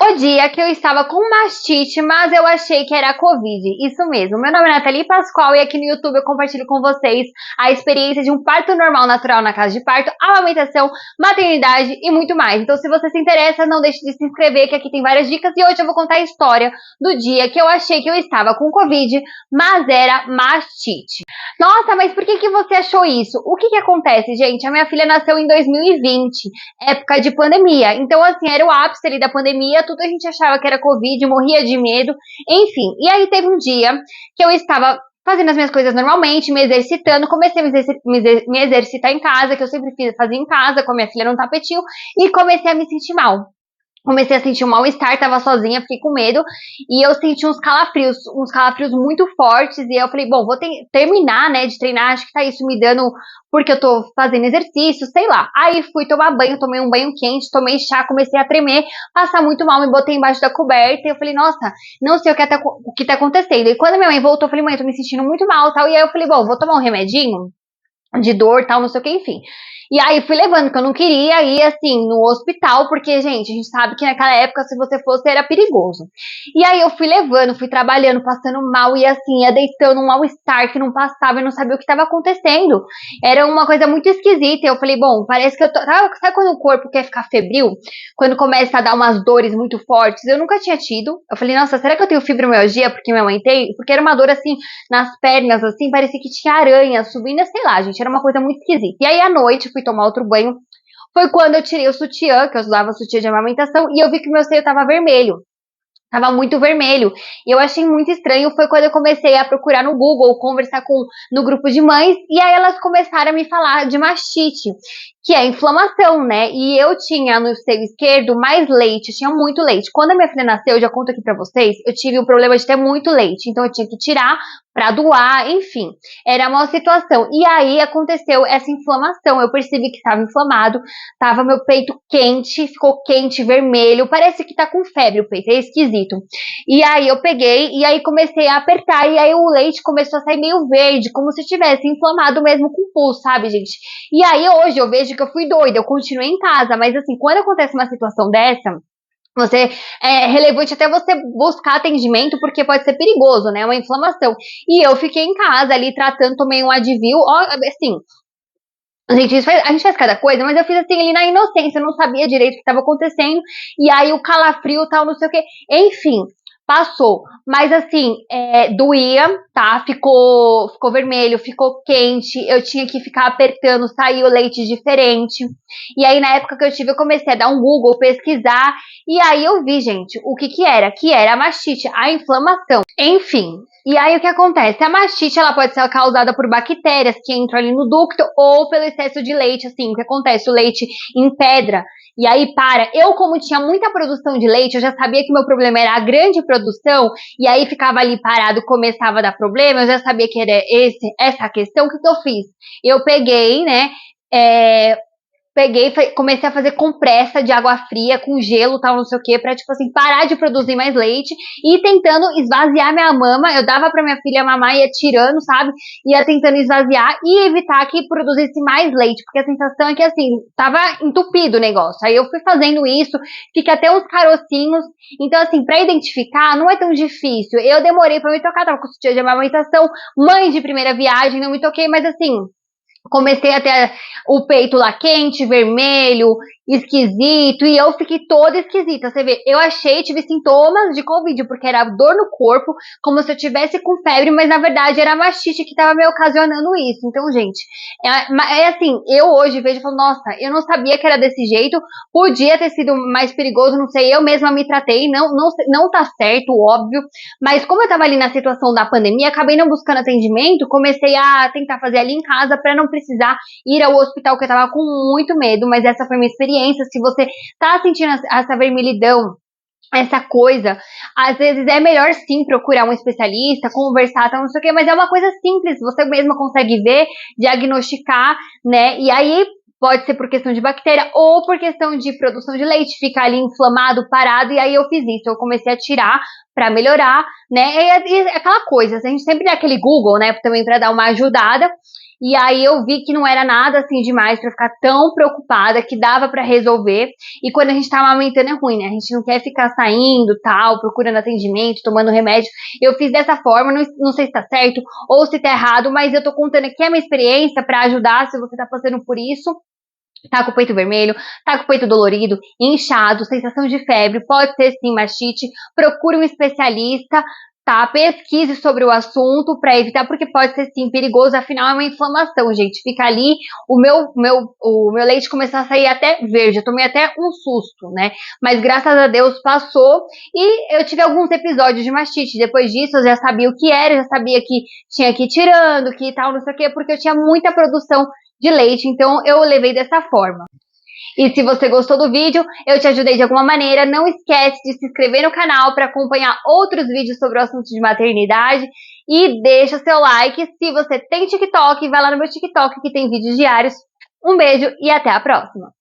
O dia que eu estava com mastite, mas eu achei que era Covid. Isso mesmo. Meu nome é Nathalie Pascoal e aqui no YouTube eu compartilho com vocês a experiência de um parto normal natural na casa de parto, amamentação, maternidade e muito mais. Então, se você se interessa, não deixe de se inscrever, que aqui tem várias dicas. E hoje eu vou contar a história do dia que eu achei que eu estava com Covid, mas era mastite. Nossa, mas por que você achou isso? O que acontece, gente? A minha filha nasceu em 2020, época de pandemia. Então, assim, era o ápice ali da pandemia, tudo a gente achava que era Covid, morria de medo, enfim. E aí teve um dia que eu estava fazendo as minhas coisas normalmente, me exercitando, comecei a me exercitar em casa, que eu sempre fazia em casa, com a minha filha no tapetinho, e comecei a me sentir mal. Comecei a sentir um mal-estar, tava sozinha, fiquei com medo, e eu senti uns calafrios muito fortes, e eu falei, bom, vou terminar, né, de treinar, acho que tá isso me dando, porque eu tô fazendo exercício, sei lá. Aí fui tomar banho, tomei um banho quente, tomei chá, comecei a tremer, passar muito mal, me botei embaixo da coberta, e eu falei, nossa, não sei o que tá acontecendo. E quando minha mãe voltou, eu falei, mãe, eu tô me sentindo muito mal, tal, e aí eu falei, bom, vou tomar um remedinho, de dor, tal, não sei o que, enfim. E aí fui levando, que eu não queria ir, assim, no hospital, porque, gente, a gente sabe que naquela época, se você fosse, era perigoso. E aí eu fui levando, fui trabalhando, passando mal, e assim, ia deitando um mal-estar que não passava, eu não sabia o que estava acontecendo. Era uma coisa muito esquisita, e eu falei, bom, parece que eu tô... Sabe quando o corpo quer ficar febril? Quando começa a dar umas dores muito fortes? Eu nunca tinha tido. Eu falei, nossa, será que eu tenho fibromialgia? Porque minha mãe tem? Porque era uma dor, assim, nas pernas, assim, parecia que tinha aranha subindo, sei lá, gente, era uma coisa muito esquisita. E aí, à noite, fui tomar outro banho, foi quando eu tirei o sutiã, que eu usava sutiã de amamentação, e eu vi que meu seio tava vermelho. Tava muito vermelho. E eu achei muito estranho. Foi quando eu comecei a procurar no Google, conversar no grupo de mães, e aí elas começaram a me falar de mastite, que é inflamação, né? E eu tinha no seio esquerdo mais leite, tinha muito leite. Quando a minha filha nasceu, eu já conto aqui pra vocês, eu tive o problema de ter muito leite, então eu tinha que tirar pra doar, enfim. Era uma situação. E aí aconteceu essa inflamação. Eu percebi que estava inflamado, tava meu peito quente, ficou quente, vermelho, parece que tá com febre o peito, é esquisito. E aí eu peguei e aí comecei a apertar e aí o leite começou a sair meio verde, como se tivesse inflamado mesmo com pulso, sabe, gente? E aí hoje eu vejo que eu fui doida, eu continuei em casa, mas assim, quando acontece uma situação dessa, você é relevante até você buscar atendimento, porque pode ser perigoso, né? Uma inflamação. E eu fiquei em casa ali tratando, tomei um Advil, ó, assim, a gente faz cada coisa, mas eu fiz assim ali na inocência, eu não sabia direito o que estava acontecendo, e aí o calafrio tal, não sei o que, enfim, passou. Mas assim, doía, tá? Ficou vermelho, ficou quente, eu tinha que ficar apertando, saiu leite diferente. E aí na época que eu tive, eu comecei a dar um Google, pesquisar, e aí eu vi, gente, o que era? Que era a mastite, a inflamação. Enfim, e aí o que acontece? A mastite ela pode ser causada por bactérias que entram ali no ducto ou pelo excesso de leite, assim, o que acontece? O leite empedra e aí para. Eu, como tinha muita produção de leite, eu já sabia que meu problema era a grande produção e aí ficava ali parado, começava a dar problema, eu já sabia que era essa questão. O que eu fiz? Eu peguei, né, é, peguei, comecei a fazer compressa de água fria com gelo, tal, não sei o que, pra, tipo assim, parar de produzir mais leite e tentando esvaziar minha mama. Eu dava pra minha filha mamar, ia tirando, sabe? Ia tentando esvaziar e evitar que produzisse mais leite, porque a sensação é que, assim, tava entupido o negócio. Aí eu fui fazendo isso, fica até uns carocinhos. Então, assim, pra identificar, não é tão difícil. Eu demorei pra me tocar, tava com sutiã de amamentação, mãe de primeira viagem, não me toquei, mas assim, comecei a ter o peito lá quente, vermelho, esquisito, e eu fiquei toda esquisita. Você vê, eu achei, tive sintomas de Covid, porque era dor no corpo, como se eu tivesse com febre, mas na verdade era a mastite que estava me ocasionando isso. Então, gente, é assim, eu hoje vejo e falo, nossa, eu não sabia que era desse jeito, podia ter sido mais perigoso, não sei, eu mesma me tratei, não tá certo, óbvio, mas como eu tava ali na situação da pandemia, acabei não buscando atendimento, comecei a tentar fazer ali em casa para não precisar ir ao hospital, que eu tava com muito medo, mas essa foi minha experiência. Se você tá sentindo essa vermelhidão, essa coisa, às vezes é melhor sim procurar um especialista, conversar, tal, não sei o que, mas é uma coisa simples, você mesma consegue ver, diagnosticar, né? E aí pode ser por questão de bactéria ou por questão de produção de leite, ficar ali inflamado, parado, e aí eu fiz isso, eu comecei a tirar pra melhorar, né? E aquela coisa, a gente sempre dá aquele Google, né, também pra dar uma ajudada. E aí eu vi que não era nada assim demais pra ficar tão preocupada, que dava pra resolver. E quando a gente tá amamentando é ruim, né? A gente não quer ficar saindo, tal, procurando atendimento, tomando remédio. Eu fiz dessa forma, não sei se tá certo ou se tá errado, mas eu tô contando aqui a minha experiência pra ajudar se você tá passando por isso. Tá com o peito vermelho, tá com o peito dolorido, inchado, sensação de febre, pode ser sim mastite, procure um especialista, tá? Pesquise sobre o assunto para evitar, porque pode ser sim perigoso, afinal é uma inflamação, gente. Fica ali, o meu leite começou a sair até verde, eu tomei até um susto, né? Mas graças a Deus passou e eu tive alguns episódios de mastite. Depois disso eu já sabia o que era, já sabia que tinha que ir tirando, que tal, não sei o quê, porque eu tinha muita produção de leite, então eu levei dessa forma. E se você gostou do vídeo, eu te ajudei de alguma maneira, não esquece de se inscrever no canal para acompanhar outros vídeos sobre o assunto de maternidade e deixa seu like. Se você tem TikTok, vai lá no meu TikTok que tem vídeos diários. Um beijo e até a próxima!